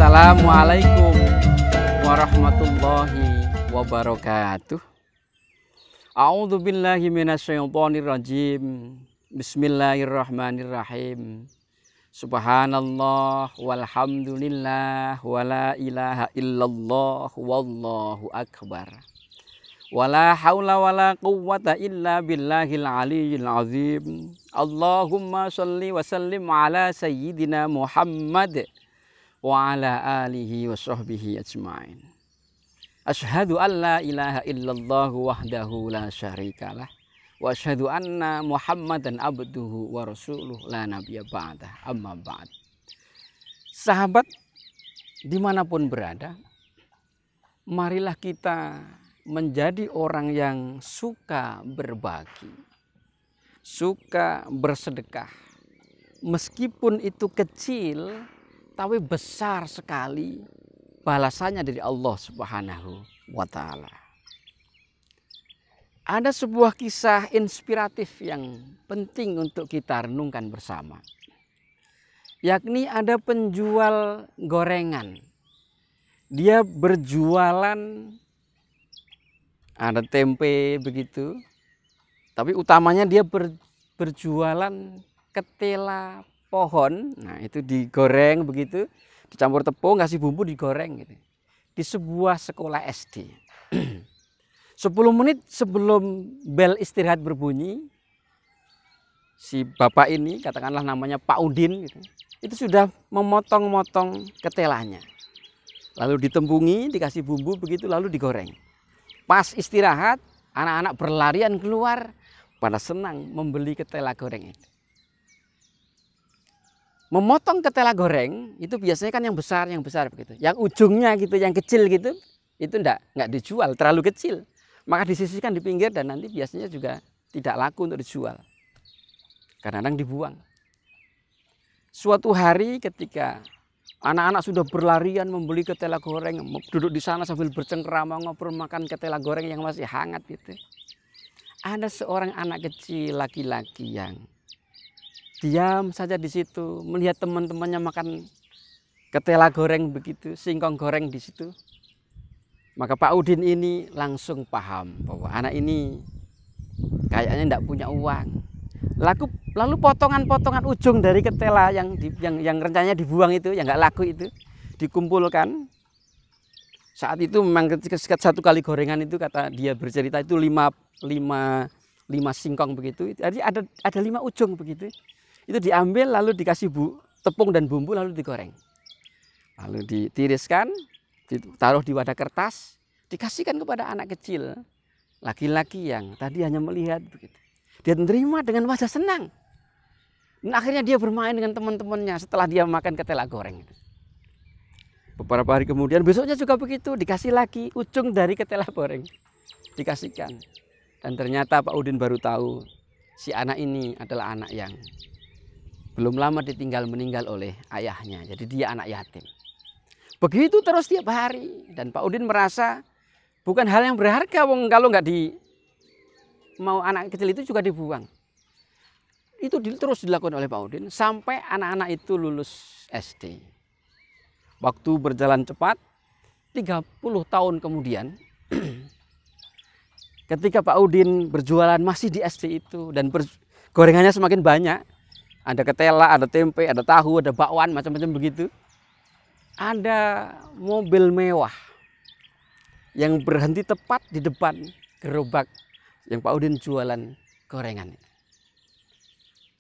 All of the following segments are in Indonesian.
Assalamualaikum warahmatullahi wabarakatuh. A'udzu billahi minasyaitonir rajim. Bismillahirrahmanirrahim. Subhanallah walhamdulillah wala ilaha illallah wallahu akbar. Wala haula wala quwwata illa billahil aliyyil azim. Allahumma shalli wa sallim ala sayyidina Muhammad wa ala alihi wa sahbihi ajma'in. Asyhadu an la ilaha illallah wahdahu la syarikalah wa asyhadu anna Muhammadan abduhu wa rasuluh la nabiyya ba'dah, amma ba'd. Sahabat dimanapun berada, marilah kita menjadi orang yang suka berbagi, suka bersedekah. Meskipun itu kecil, tapi besar sekali balasannya dari Allah Subhanahu wa Ta'ala. Ada sebuah kisah inspiratif yang penting untuk kita renungkan bersama. Yakni ada penjual gorengan. Dia berjualan, ada tempe begitu. Tapi utamanya dia berjualan ketela pohon. Nah, itu digoreng begitu, dicampur tepung, kasih bumbu, digoreng gitu. Di sebuah sekolah SD. 10 menit sebelum bel istirahat berbunyi, si bapak ini, katakanlah namanya Pak Udin gitu, itu sudah memotong-motong ketelanya. Lalu ditembungi, dikasih bumbu begitu, lalu digoreng. Pas istirahat, anak-anak berlarian keluar, pada senang membeli ketela goreng itu. Memotong ketela goreng itu biasanya kan yang besar begitu. Yang ujungnya gitu, yang kecil gitu, itu enggak dijual, terlalu kecil. Maka disisihkan di pinggir dan nanti biasanya juga tidak laku untuk dijual. Kadang-kadang dibuang. Suatu hari ketika anak-anak sudah berlarian membeli ketela goreng, duduk di sana sambil bercengkrama ngobrol makan ketela goreng yang masih hangat gitu. Ada seorang anak kecil laki-laki yang diam saja di situ, melihat teman-temannya makan ketela goreng begitu, singkong goreng di situ. Maka Pak Udin ini langsung paham bahwa anak ini kayaknya tidak punya uang. Lalu potongan-potongan ujung dari ketela yang rencananya dibuang itu, yang nggak laku itu, dikumpulkan. Saat itu memang ketika satu kali gorengan itu, kata dia bercerita itu lima singkong begitu. Jadi ada 5 ujung begitu. Itu diambil lalu dikasih tepung dan bumbu lalu digoreng. Lalu ditiriskan, ditaruh di wadah kertas, dikasihkan kepada anak kecil, laki-laki yang tadi hanya melihat begitu. Dia menerima dengan wajah senang. Dan akhirnya dia bermain dengan teman-temannya setelah dia makan ketela goreng itu. Beberapa hari kemudian besoknya juga begitu, dikasih lagi ujung dari ketela goreng. Dikasihkan. Dan ternyata Pak Udin baru tahu si anak ini adalah anak yang belum lama meninggal oleh ayahnya. Jadi dia anak yatim. Begitu terus tiap hari. Dan Pak Udin merasa bukan hal yang berharga kalau nggak mau anak kecil itu juga dibuang. Itu terus dilakukan oleh Pak Udin sampai anak-anak itu lulus SD. Waktu berjalan cepat, 30 tahun kemudian, ketika Pak Udin berjualan masih di SD itu dan gorengannya semakin banyak, ada ketela, ada tempe, ada tahu, ada bakwan, macam-macam begitu. Ada mobil mewah yang berhenti tepat di depan gerobak yang Pak Udin jualan gorengan.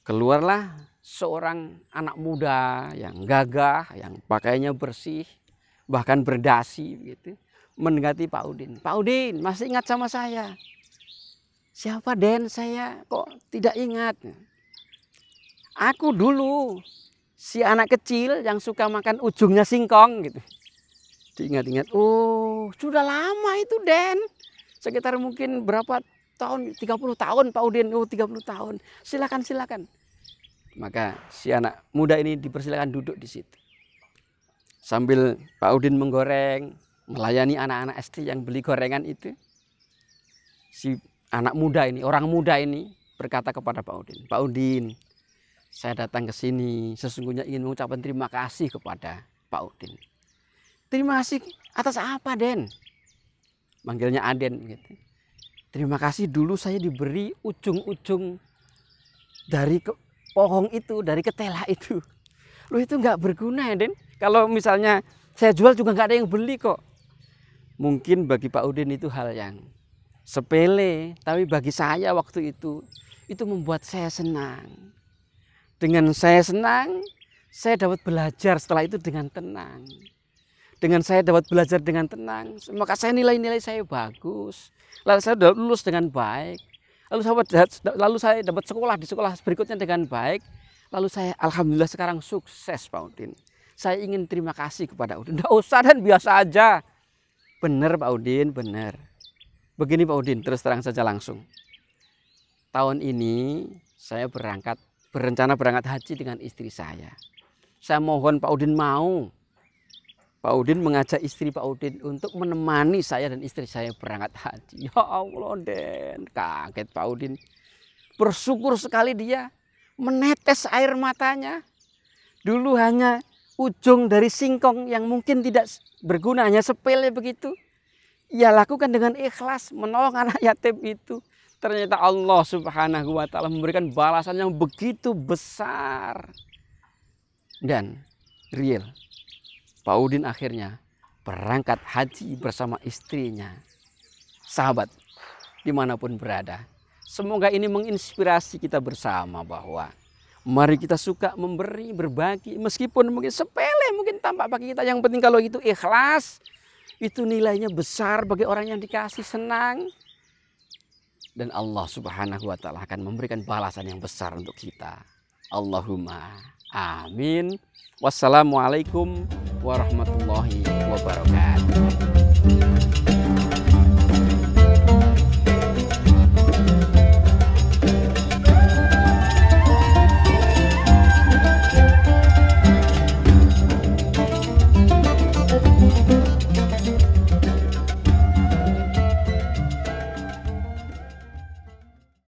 Keluarlah seorang anak muda yang gagah, yang pakaiannya bersih, bahkan berdasi begitu, mendekati Pak Udin. Pak Udin, masih ingat sama saya? Siapa Den? Saya kok tidak ingat. Aku dulu si anak kecil yang suka makan ujungnya singkong gitu. Diingat-ingat, oh sudah lama itu Den. Sekitar mungkin berapa tahun, 30 tahun Pak Udin, oh 30 tahun. Silakan. Maka si anak muda ini dipersilakan duduk di situ. Sambil Pak Udin menggoreng, melayani anak-anak SD yang beli gorengan itu. Si anak muda ini, orang muda ini berkata kepada Pak Udin, Pak Udin, saya datang ke sini sesungguhnya ingin mengucapkan terima kasih kepada Pak Udin. Terima kasih atas apa, Den? Manggilnya Aden gitu. Terima kasih dulu saya diberi ujung-ujung dari pohon itu, dari ketela itu. Loh itu nggak berguna ya, Den. Kalau misalnya saya jual juga nggak ada yang beli kok. Mungkin bagi Pak Udin itu hal yang sepele, tapi bagi saya waktu itu membuat saya senang. Dengan saya senang, saya dapat belajar setelah itu dengan tenang. Dengan saya dapat belajar dengan tenang, maka saya nilai-nilai saya bagus. Lalu saya dapat lulus dengan baik. Lalu saya dapat sekolah di sekolah berikutnya dengan baik. Lalu saya alhamdulillah sekarang sukses, Pak Udin. Saya ingin terima kasih kepada Udin. Nggak usah, dan biasa aja. Benar Pak Udin, benar. Begini Pak Udin, terus terang saja langsung. Tahun ini saya berencana berangkat haji dengan istri saya. Saya mohon Pak Udin mau. Pak Udin mengajak istri Pak Udin untuk menemani saya dan istri saya berangkat haji. Ya Allah, Den, kaget Pak Udin. Bersyukur sekali dia, menetes air matanya. Dulu hanya ujung dari singkong yang mungkin tidak berguna, hanya sepele begitu. Ia lakukan dengan ikhlas menolong anak yatim itu. Ternyata Allah Subhanahu wa Ta'ala memberikan balasan yang begitu besar. Dan real, Pak Udin akhirnya berangkat haji bersama istrinya. Sahabat, dimanapun berada, semoga ini menginspirasi kita bersama bahwa mari kita suka memberi, berbagi, meskipun mungkin sepele, mungkin tampak bagi kita. Yang penting kalau itu ikhlas, itu nilainya besar bagi orang yang dikasih, senang. Dan Allah Subhanahu wa Ta'ala akan memberikan balasan yang besar untuk kita. Allahumma amin. Wassalamualaikum warahmatullahi wabarakatuh.